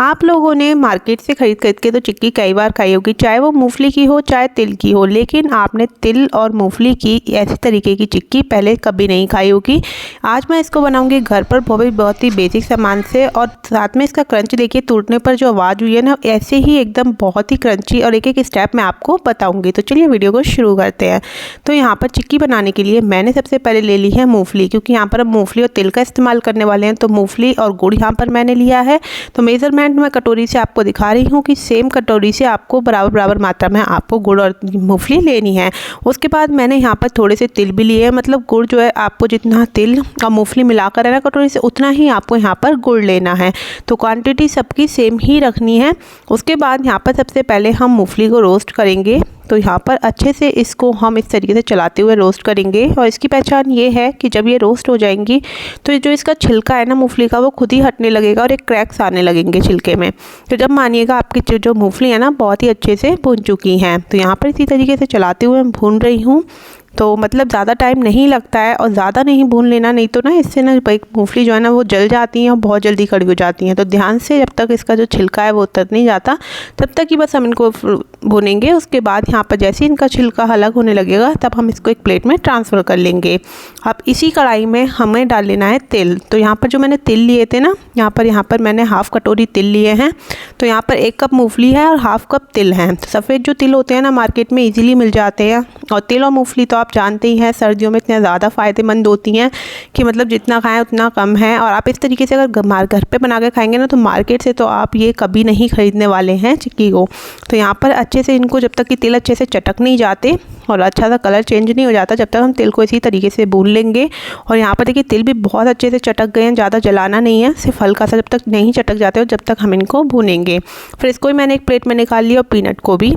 आप लोगों ने मार्केट से खरीद के तो चिक्की कई बार खाई होगी, चाहे वो मूंगफली की हो चाहे तिल की हो, लेकिन आपने तिल और मूंगफली की ऐसे तरीके की चिक्की पहले कभी नहीं खाई होगी। आज मैं इसको बनाऊंगी घर पर बहुत ही बेसिक सामान से, और साथ में इसका क्रंच देखिए, टूटने पर जो आवाज़ हुई है ना, ऐसे ही एकदम बहुत ही क्रंची, और एक एक स्टेप मैं आपको बताऊँगी। तो चलिए वीडियो को शुरू करते हैं। तो यहाँ पर चिक्की बनाने के लिए मैंने सबसे पहले ले ली है मूँगफली, क्योंकि यहाँ पर हम मूँगफली और तिल का इस्तेमाल करने वाले हैं। तो मूँगफली और गुड़ यहाँ पर मैंने लिया है। तो मेज़रमेंट मैं कटोरी से आपको दिखा रही हूँ कि सेम कटोरी से आपको बराबर मात्रा में आपको गुड़ और मूंगफली लेनी है। उसके बाद मैंने यहाँ पर थोड़े से तिल भी लिए हैं, मतलब गुड़ जो है आपको जितना तिल और मूंगफली मिलाकर है ना कटोरी से, उतना ही आपको यहाँ पर गुड़ लेना है। तो क्वांटिटी सबकी सेम ही रखनी है। उसके बाद यहाँ पर सबसे पहले हम मूंगफली को रोस्ट करेंगे। तो यहाँ पर अच्छे से इसको हम इस तरीके से चलाते हुए रोस्ट करेंगे, और इसकी पहचान ये है कि जब ये रोस्ट हो जाएंगी तो जो इसका छिलका है ना मूंगफली का, वो खुद ही हटने लगेगा और एक क्रैक्स आने लगेंगे छिलके में। तो जब मानिएगा आपकी जो मूंगफली है ना बहुत ही अच्छे से भून चुकी हैं। तो यहाँ पर इसी तरीके से चलाते हुए मैं भून रही हूँ। तो मतलब ज़्यादा टाइम नहीं लगता है, और ज़्यादा नहीं भून लेना, नहीं तो ना इससे ना मूंगफली जो है ना वो जल जाती हैं और बहुत जल्दी कड़ी हो जाती हैं। तो ध्यान से जब तक इसका जो छिलका है वो उतर नहीं जाता तब तक ही बस हम इनको भूनेंगे। उसके बाद यहाँ पर जैसे इनका छिलका अलग होने लगेगा तब हम इसको एक प्लेट में ट्रांसफ़र कर लेंगे। अब इसी कढ़ाई में हमें डाल लेना है तिल। तो यहाँ पर जो मैंने तिल लिए थे ना, यहाँ पर मैंने हाफ़ कटोरी तिल लिए हैं। तो यहाँ पर 1 कप मूंगफली है और हाफ़ कप तिल हैं। तो सफ़ेद जो तिल होते हैं ना मार्केट में ईजिली मिल जाते हैं, और तिल और मूंगफली तो आप जानते ही हैं सर्दियों में इतने ज़्यादा फ़ायदेमंद होती हैं कि मतलब जितना खाएं उतना कम है। और आप इस तरीके से अगर घर पे बना के खाएंगे ना, तो मार्केट से तो आप ये कभी नहीं ख़रीदने वाले हैं चिक्की को। तो यहाँ पर अच्छे से इनको, जब तक कि तिल अच्छे से चटक नहीं जाते और अच्छा सा कलर चेंज नहीं हो जाता, जब तक हम तिल को इसी तरीके से भून लेंगे। और यहाँ पर देखिए तिल भी बहुत अच्छे से चटक गए हैं, ज़्यादा जलाना नहीं है, सिर्फ हल्का सा, जब तक नहीं चटक जाते हो जब तक हम इनको भूनेंगे। फिर इसको भी मैंने एक प्लेट में निकाल लिया, और पीनट को भी,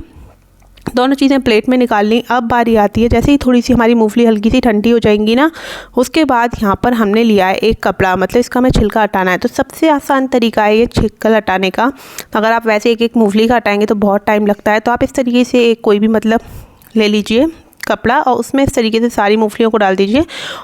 दोनों चीज़ें प्लेट में निकाल ली। अब बारी आती है, जैसे ही थोड़ी सी हमारी मूंगफली हल्की सी ठंडी हो जाएंगी ना, उसके बाद यहाँ पर हमने लिया है एक कपड़ा, मतलब इसका हमें छिलका हटाना है। तो सबसे आसान तरीका है ये छिलका हटाने का। अगर आप वैसे एक मूंगफली का हटाएंगे तो बहुत टाइम लगता है, तो आप इस तरीके से एक कोई भी मतलब ले लीजिए कपड़ा, और उसमें इस तरीके से सारी मूंगफलियों को डाल दीजिए,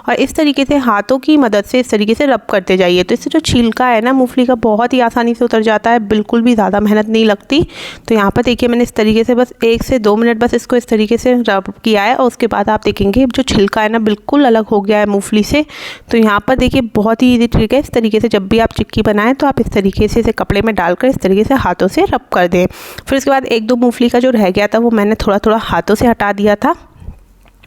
और इस तरीके से हाथों की मदद से इस तरीके से रब करते जाइए। तो इससे जो छिलका है ना मूंगफली का बहुत ही आसानी से उतर जाता है, बिल्कुल भी ज़्यादा मेहनत नहीं लगती। तो यहाँ पर देखिए मैंने इस तरीके से बस 1 से 2 मिनट बस इसको इस तरीके से रब किया है, और उसके बाद आप देखेंगे जो छिलका है ना बिल्कुल अलग हो गया है मूंगफली से। तो यहाँ पर देखिए बहुत ही ईजी ट्रिक है। इस तरीके से जब भी आप चिक्की बनाएं तो आप इस तरीके से इसे कपड़े में डालकर इस तरीके से हाथों से रब कर दें। फिर उसके बाद 1-2 मूंगफली का जो रह गया था वो मैंने थोड़ा हाथों से हटा दिया था।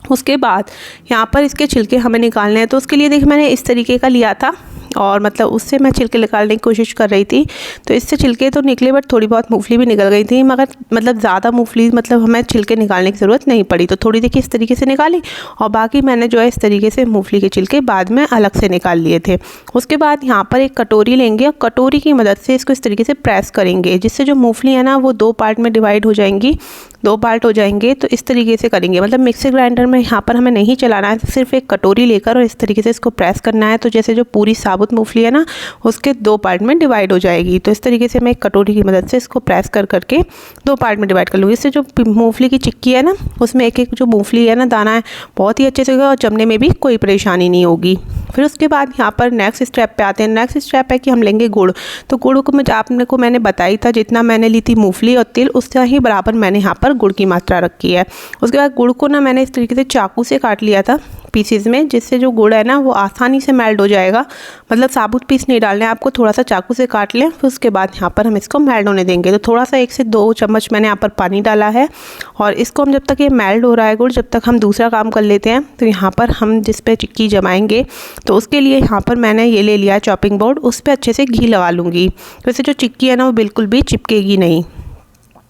उसके बाद यहाँ पर इसके छिलके हमें निकालने हैं। तो उसके लिए देखिए मैंने इस तरीके का लिया था, और मतलब उससे मैं छिलके निकालने की कोशिश कर रही थी। तो इससे छिलके तो निकले, बट थोड़ी बहुत मूंगफली भी निकल गई थी, मगर मतलब ज़्यादा मूंगफली मतलब हमें छिलके निकालने की ज़रूरत नहीं पड़ी। तो थोड़ी देखिए इस तरीके से निकाली, और बाकी मैंने जो है इस तरीके से मूंगफली के छिलके बाद में अलग से निकाल लिए थे। उसके बाद यहाँ पर एक कटोरी लेंगे, और कटोरी की मदद से इसको इस तरीके से प्रेस करेंगे, जिससे जो मूंगफली है ना वो 2 पार्ट में डिवाइड हो जाएंगी, 2 पार्ट हो जाएंगे। तो इस तरीके से करेंगे, मतलब मिक्सर ग्राइंडर में यहाँ पर हमें नहीं चलाना है, सिर्फ एक कटोरी लेकर और इस तरीके से इसको प्रेस करना है। तो जैसे जो पूरी साबुत मूंगफली है ना उसके 2 पार्ट में डिवाइड हो जाएगी। तो इस तरीके से मैं एक कटोरी की मदद से इसको प्रेस करके 2 पार्ट में डिवाइड कर लूँगी। इससे जो मूंगफली की चिक्की है ना उसमें एक जो मूंगफली है ना दाना है बहुत ही अच्छे से होगा, और जमने में भी कोई परेशानी नहीं होगी। फिर उसके बाद यहाँ पर नेक्स्ट स्टेप पे आते हैं। नेक्स्ट स्टेप है कि हम लेंगे गुड़। तो गुड़ को मैंने बताई था, जितना मैंने ली थी मूंगफली और तिल उससे ही बराबर मैंने यहाँ पर गुड़ की मात्रा रखी है। उसके बाद गुड़ को ना मैंने इस तरीके से चाकू से काट लिया था पीसेस में, जिससे जो गुड़ है ना वो आसानी से मेल्ट हो जाएगा। मतलब साबुत पीस नहीं डालने आपको, थोड़ा सा चाकू से काट लें। फिर उसके बाद यहाँ पर हम इसको मेल्ट होने देंगे। तो थोड़ा सा 1 से 2 चम्मच मैंने यहाँ पर पानी डाला है, और इसको हम जब तक ये मेल्ट हो रहा है गुड़, जब तक हम दूसरा काम कर लेते हैं। तो यहाँ पर हम जिस पे चिक्की जमाएंगे तो उसके लिए यहाँ पर मैंने ये ले लिया है चॉपिंग बोर्ड, उस पर अच्छे से घी लगा लूँगी। वैसे जो चिक्की है ना वो बिल्कुल भी चिपकेगी नहीं।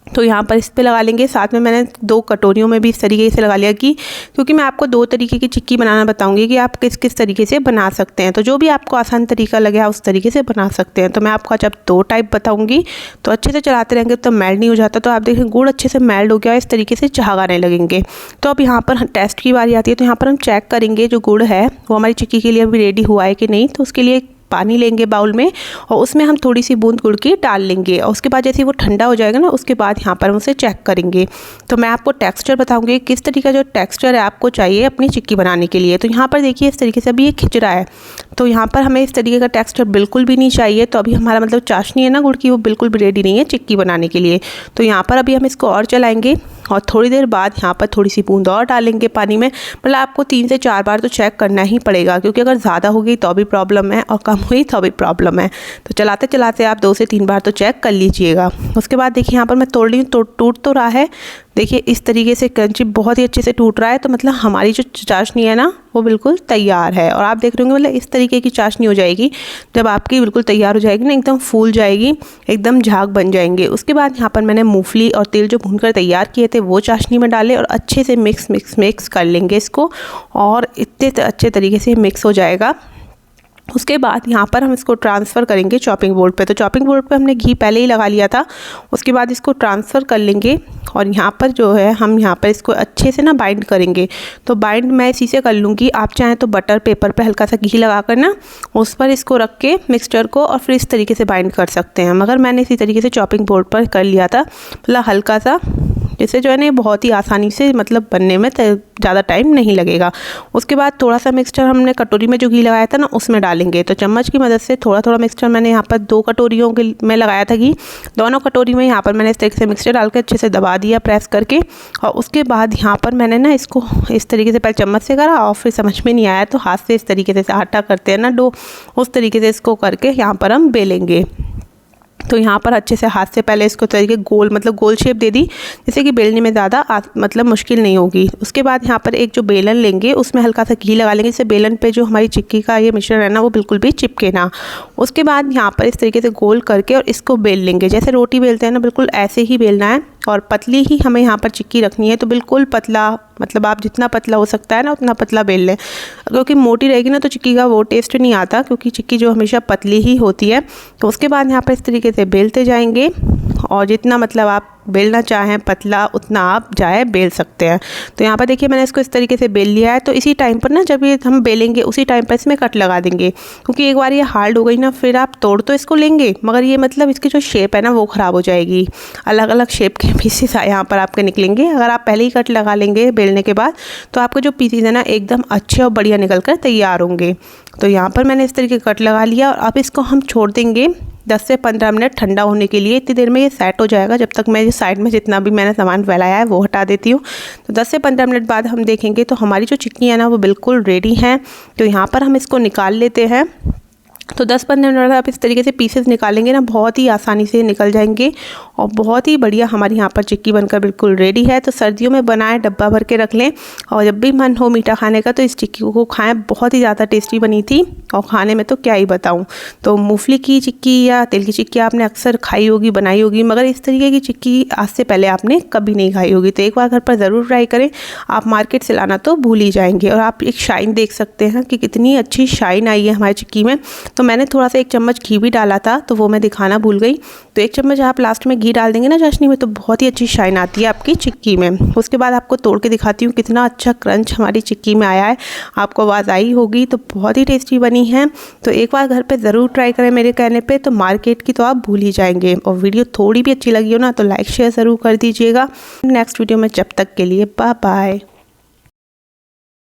तो यहाँ पर इस पे लगा लेंगे। साथ में मैंने 2 कटोरियों में भी इस तरीके से लगा लिया, क्योंकि मैं आपको 2 तरीके की चिक्की बनाना बताऊंगी कि आप किस किस तरीके से बना सकते हैं। तो जो भी आपको आसान तरीका लगे आप उस तरीके से बना सकते हैं। तो मैं आपको जब 2 टाइप बताऊंगी, तो अच्छे से चलाते रहेंगे तो मेल्ट नहीं हो जाता। तो आप देखें गुड़ अच्छे से मेल्ट हो गया, इस तरीके से चढ़ाने लगेंगे। तो अब यहाँ पर टेस्ट की बारी आती है। तो यहाँ पर हम चेक करेंगे जो गुड़ है वो हमारी चिक्की के लिए अभी रेडी हुआ है कि नहीं। तो उसके लिए पानी लेंगे बाउल में और उसमें हम थोड़ी सी बूंद गुड़ की डाल लेंगे और उसके बाद जैसे वो ठंडा हो जाएगा ना, उसके बाद यहाँ पर हम उसे चेक करेंगे। तो मैं आपको टेक्सचर बताऊँगी किस तरीके का जो टेक्सचर है आपको चाहिए अपनी चिक्की बनाने के लिए। तो यहाँ पर देखिए इस तरीके से अभी ये खिंच रहा है, तो यहाँ पर हमें इस तरीके का टेक्सचर बिल्कुल भी नहीं चाहिए। तो अभी हमारा मतलब चाशनी है ना गुड़ की, वो बिल्कुल भी रेडी नहीं है चिक्की बनाने के लिए। तो यहाँ पर अभी हम इसको और चलाएंगे और थोड़ी देर बाद यहाँ पर थोड़ी सी बूंद और डालेंगे पानी में। मतलब आपको 3 से 4 बार तो चेक करना ही पड़ेगा, क्योंकि अगर ज़्यादा हो गई तो भी प्रॉब्लम है और कम हुई तो भी प्रॉब्लम है। तो चलाते चलाते आप 2 से 3 बार तो चेक कर लीजिएगा। उसके बाद देखिए यहाँ पर मैं तोड़ रही हूँ, टूट तो रहा है। देखिए इस तरीके से क्रंची बहुत ही अच्छे से टूट रहा है। तो मतलब हमारी जो चाशनी है ना वो बिल्कुल तैयार है। और आप देख रहे होंगे मतलब इस तरीके की चाशनी हो जाएगी जब आपकी बिल्कुल तैयार हो जाएगी ना, एकदम फूल जाएगी, एकदम झाग बन जाएंगे। उसके बाद यहाँ पर मैंने मूंगफली और तिल जो भूनकर तैयार किए थे वो चाशनी में डाले और अच्छे से मिक्स कर लेंगे इसको, और इतने अच्छे तरीके से मिक्स हो जाएगा। उसके बाद यहाँ पर हम इसको ट्रांसफ़र करेंगे चॉपिंग बोर्ड पे। तो चॉपिंग बोर्ड पे हमने घी पहले ही लगा लिया था। उसके बाद इसको ट्रांसफ़र कर लेंगे और यहाँ पर जो है हम यहाँ पर इसको अच्छे से ना बाइंड करेंगे। तो बाइंड मैं इसी से कर लूँगी, आप चाहें तो बटर पेपर पे हल्का सा घी लगा कर ना उस पर इसको रख के मिक्सचर को और फिर इस तरीके से बाइंड कर सकते हैं। मगर मैंने इसी तरीके से चॉपिंग बोर्ड पर कर लिया था, मतलब हल्का सा, जिससे जो है ना बहुत ही आसानी से मतलब बनने में ज़्यादा टाइम नहीं लगेगा। उसके बाद थोड़ा सा मिक्सचर हमने कटोरी में जो घी लगाया था ना उसमें डालेंगे। तो चम्मच की मदद से थोड़ा थोड़ा मिक्सचर मैंने यहाँ पर 2 कटोरियों के में लगाया था घी, दोनों कटोरी में यहाँ पर मैंने इस तरीके से मिक्सचर डाल के अच्छे से दबा दिया प्रेस करके। और उसके बाद यहाँ पर मैंने ना इसको इस तरीके से पहले चम्मच से करा और फिर समझ में नहीं आया तो हाथ से इस तरीके से आटा करते हैं ना डो, उस तरीके से इसको करके यहाँ पर हम बेलेंगे। तो यहाँ पर अच्छे से हाथ से पहले इसको तरीके गोल मतलब गोल शेप दे दी, जिससे कि बेलने में ज़्यादा मतलब मुश्किल नहीं होगी। उसके बाद यहाँ पर एक जो बेलन लेंगे उसमें हल्का सा घी लगा लेंगे, जिससे बेलन पे जो हमारी चिक्की का ये मिश्रण है ना वो बिल्कुल भी चिपके ना। उसके बाद यहाँ पर इस तरीके से गोल करके और इसको बेल लेंगे, जैसे रोटी बेलते हैं ना बिल्कुल ऐसे ही बेलना है। और पतली ही हमें यहाँ पर चिक्की रखनी है, तो बिल्कुल पतला, मतलब आप जितना पतला हो सकता है ना उतना पतला बेल लें, क्योंकि मोटी रहेगी ना तो चिक्की का वो टेस्ट नहीं आता, क्योंकि चिक्की जो हमेशा पतली ही होती है। तो उसके बाद यहाँ पर इस तरीके से बेलते जाएंगे और जितना मतलब आप बेलना चाहें पतला उतना आप जाए बेल सकते हैं। तो यहाँ पर देखिए मैंने इसको इस तरीके से बेल लिया है। तो इसी टाइम पर ना जब ये हम बेलेंगे उसी टाइम पर इसमें कट लगा देंगे, क्योंकि एक बार ये हार्ड हो गई ना फिर आप तोड़ तो इसको लेंगे मगर ये मतलब इसकी जो शेप है ना वो ख़राब हो जाएगी। अलग अलग शेप के पीसेस यहाँ पर आपके निकलेंगे। अगर आप पहले ही कट लगा लेंगे बेलने के बाद तो आपके जो पीसेस है ना एकदम अच्छे और बढ़िया निकल कर तैयार होंगे। तो यहाँ पर मैंने इस तरीके कट लगा लिया और अब इसको हम छोड़ देंगे 10 से 15 मिनट ठंडा होने के लिए। इतनी देर में ये सेट हो जाएगा। जब तक मैं ये साइड में जितना भी मैंने सामान फैलाया है वो हटा देती हूँ। तो 10 से 15 मिनट बाद हम देखेंगे तो हमारी जो चिक्की है ना वो बिल्कुल रेडी है। तो यहाँ पर हम इसको निकाल लेते हैं। तो 10-15 मिनट आप इस तरीके से पीसेस निकालेंगे ना बहुत ही आसानी से निकल जाएंगे और बहुत ही बढ़िया हमारी यहाँ पर चिक्की बनकर बिल्कुल रेडी है। तो सर्दियों में बनाएं, डब्बा भर के रख लें और जब भी मन हो मीठा खाने का तो इस चिक्की को खाएं। बहुत ही ज़्यादा टेस्टी बनी थी और खाने में तो क्या ही बताऊँ। तो मूंगफली की चिक्की या तिल की चिक्की आपने अक्सर खाई होगी, बनाई होगी, मगर इस तरीके की चिक्की आज से पहले आपने कभी नहीं खाई होगी। तो एक बार घर पर ज़रूर ट्राई करें। आप मार्केट से लाना तो भूल ही जाएंगे। और आप एक शाइन देख सकते हैं कि कितनी अच्छी शाइन आई है हमारी चिक्की में। तो मैंने थोड़ा सा 1 चम्मच घी भी डाला था तो वो मैं दिखाना भूल गई। तो 1 चम्मच आप लास्ट में घी डाल देंगे ना चाशनी में तो बहुत ही अच्छी शाइन आती है आपकी चिक्की में। उसके बाद आपको तोड़ के दिखाती हूँ कितना अच्छा क्रंच हमारी चिक्की में आया है। आपको आवाज़ आई होगी। तो बहुत ही टेस्टी बनी है। तो एक बार घर पे ज़रूर ट्राई करें मेरे कहने पे। तो मार्केट की तो आप भूल ही जाएंगे। और वीडियो थोड़ी भी अच्छी लगी हो ना तो लाइक शेयर ज़रूर कर दीजिएगा। नेक्स्ट वीडियो में जब तक के लिए बाय बाय।